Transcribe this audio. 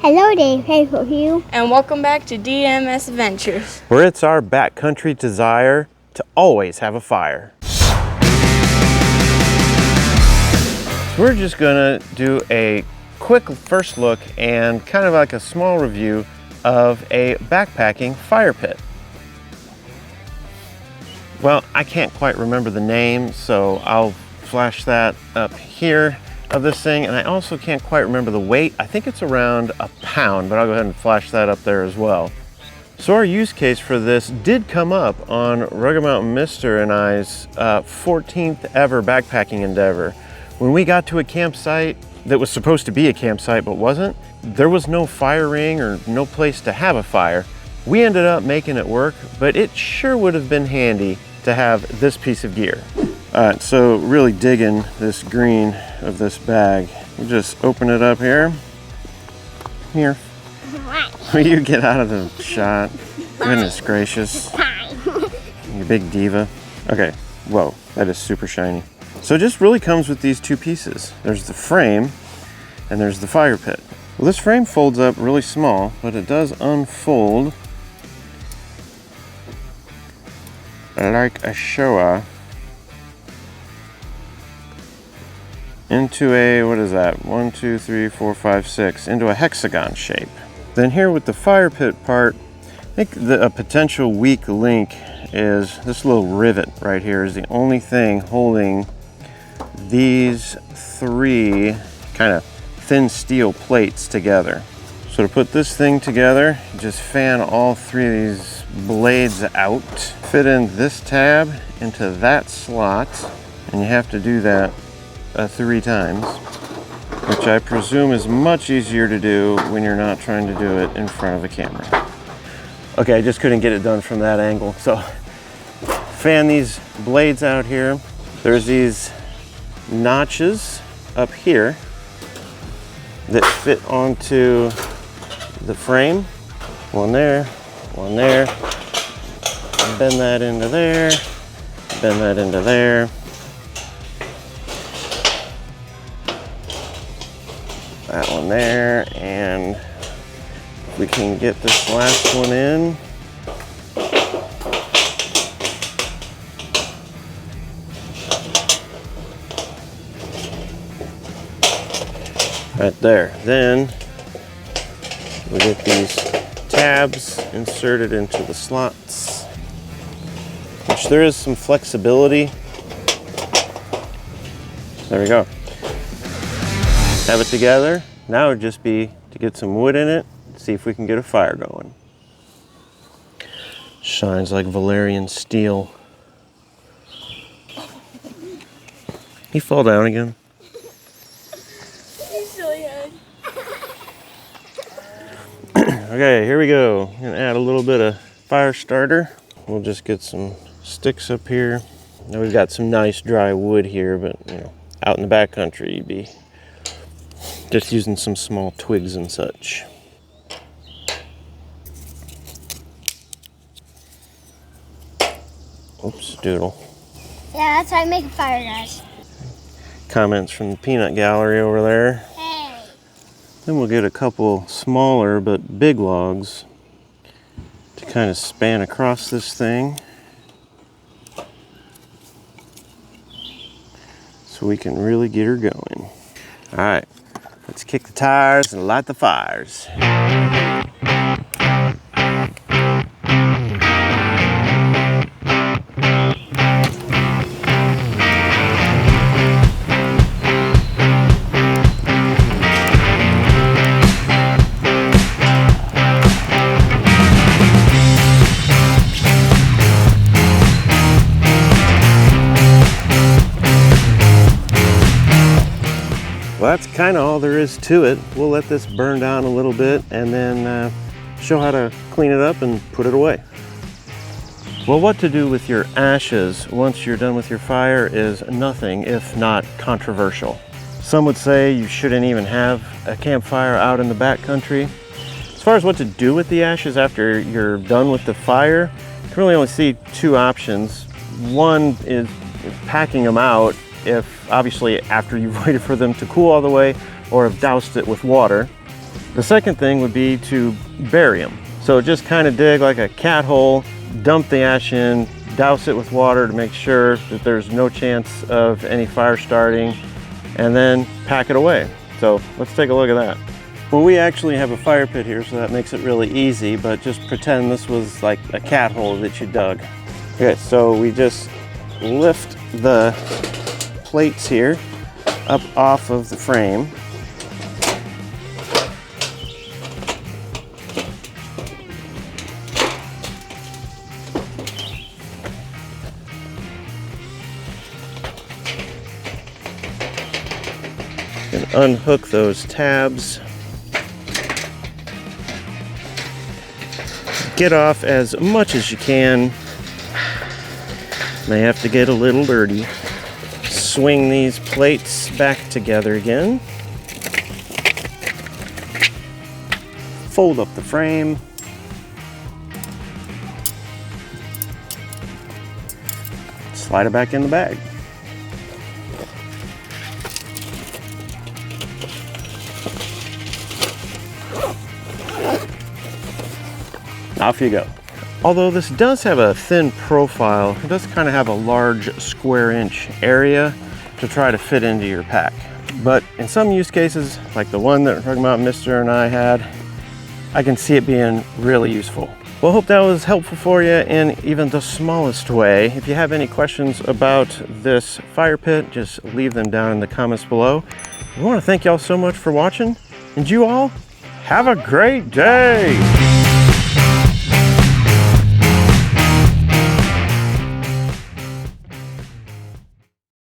Hello there, hey for you. And welcome back to DMS Adventures, where it's our backcountry desire to always have a fire. We're just gonna do a quick first look and kind of like a small review of a backpacking fire pit. Well, I can't quite remember the name, so I'll flash that up here of this thing, and I also can't quite remember the weight. I think it's around a pound, but I'll go ahead and flash that up there as well. So our use case for this did come up on Rugged Mountain Mister and I's 14th ever backpacking endeavor. When we got to a campsite that was supposed to be a campsite but wasn't, there was no fire ring or no place to have a fire. We ended up making it work, but it sure would have been handy to have this piece of gear. So really digging this green of this bag. You just open it up here. Here. Will you get out of the shot? Goodness gracious. You big diva. Okay, whoa, that is super shiny. So it just really comes with these two pieces. There's the frame and there's the fire pit. Well, this frame folds up really small, but it does unfold like a showa into a, what is that? 1, 2, 3, 4, 5, 6, into a hexagon shape. Then here with the fire pit part, I think a potential weak link is this little rivet right here is the only thing holding these three kind of thin steel plates together. So to put this thing together, just fan all three of these blades out, fit in this tab into that slot, and you have to do that 3 times, which I presume is much easier to do when you're not trying to do it in front of a camera. Okay, I just couldn't get it done from that angle. So fan these blades out here. There's these notches up here that fit onto the frame. One there, bend that into there, bend that into there. That one there, and we can get this last one in. Right there. Then we get these tabs inserted into the slots, which there is some flexibility. There we go. Have it together. Now it would just be to get some wood in it, see if we can get a fire going. Shines like Valerian steel. He fall down again. He's silly head. Okay, here we go. I'm gonna add a little bit of fire starter. We'll just get some sticks up here. Now we've got some nice dry wood here, but you know, out in the backcountry, you'd be just using some small twigs and such. Oops, doodle. Yeah, that's how I make a fire, guys. Comments from the peanut gallery over there. Hey. Then we'll get a couple smaller but big logs to kind of span across this thing, so we can really get her going. All right. Let's kick the tires and light the fires. Well, that's kind of all there is to it. We'll let this burn down a little bit and then show how to clean it up and put it away. Well, what to do with your ashes once you're done with your fire is nothing if not controversial. Some would say you shouldn't even have a campfire out in the backcountry. As far as what to do with the ashes after you're done with the fire, you can really only see 2 options. One is packing them out, if obviously after you've waited for them to cool all the way or have doused it with water. The second thing would be to bury them. So just kind of dig like a cat hole, dump the ash in, douse it with water to make sure that there's no chance of any fire starting, and then pack it away. So let's take a look at that. Well, we actually have a fire pit here, so that makes it really easy, but just pretend this was like a cat hole that you dug. Okay, so we just lift the plates here up off of the frame. And unhook those tabs. Get off as much as you can. May have to get a little dirty. Swing these plates back together again. Fold up the frame. Slide it back in the bag. Off you go. Although this does have a thin profile, it does kind of have a large square inch area to try to fit into your pack. But in some use cases, like the one that we're talking about Mr. and I had, I can see it being really useful. Well, I hope that was helpful for you in even the smallest way. If you have any questions about this fire pit, just leave them down in the comments below. We want to thank y'all so much for watching, and you all have a great day.